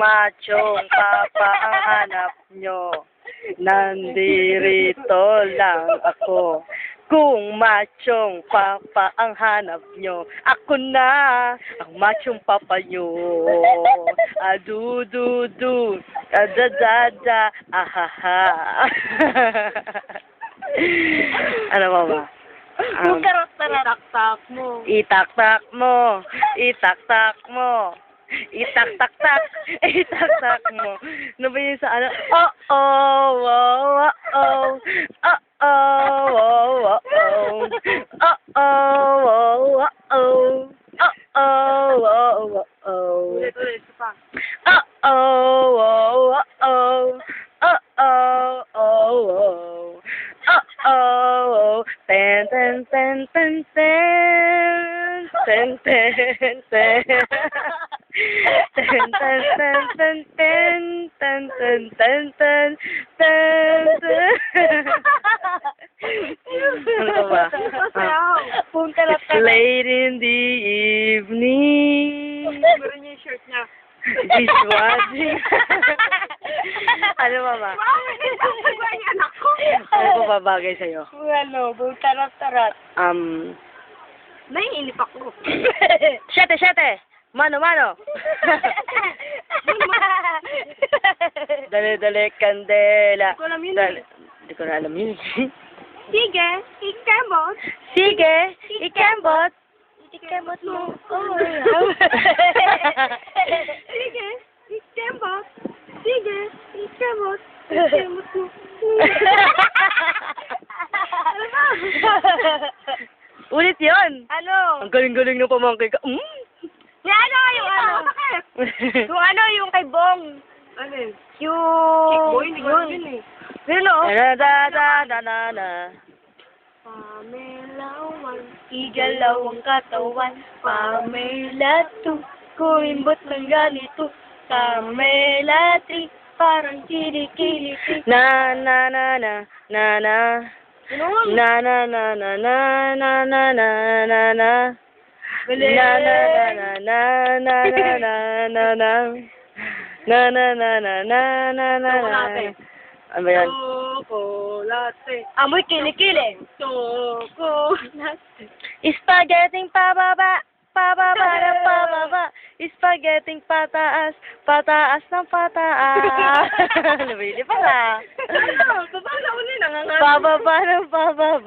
machong papa ang hanap nyo, nandirito lang ako. Kung machong papa ang hanap nyo, ako na ang machong papa nyo. Adu-du-du, da-da-da-da, ahaha. Ano ba? Yung karot-tarak mo. Itak-tak mo. Itak-tak mo. Itak-tak-tak. Itak-tak mo. Ano ba yun sa ano? Oh-oh, oh-oh, oh-oh, oh-oh, oh-oh, oh-oh, oh-oh, oh-oh. Ulit, isa pa. Oh-oh, oh-oh, oh-oh, oh-oh. Oh, ten, ten, ten, ten, ten, ten, ten, ten, ten, ten, ten, ten, ten, ten, ten, ten, ten, ten. Ano ba? Punta lang It's late in the evening. Meron yung shirt niya. Dishwashing. Ano ba? Anak ko. Ano ba bagay sa'yo? Ano, tarat-tarat. Naiinip ako. Siyete! Mano! Dali, kandela. Hindi ko alam yun. Hindi ko na alam yun. Sige, ikemot. Sige, ikembot. Ikemot mo. Sige, ikemot. Sige, ikemot. Ikemot mo. Ano ba? Ulit yun. Ano? Ang galing-galing ng pamangkin ka. Yung ano, yung kay Bong. Ano yun? Kickboy, hindi ko alam yun eh. Yun o. Da-da-da-da-da-da. Pamelawan, igalaw ang katawan. Pamela 2, kuimbot ng ganito. Pamela 3, parang kilikili. Na. Ano? Na. Galing. Chocolate. Ano ba yan? Chocolate. Amoy kilikili. Chocolate. Spaghetti pababa. Spaghetti pataas ng pataas. Nabili pala. Ano? Baba na uli, nangangalit. Pababa ng pababa.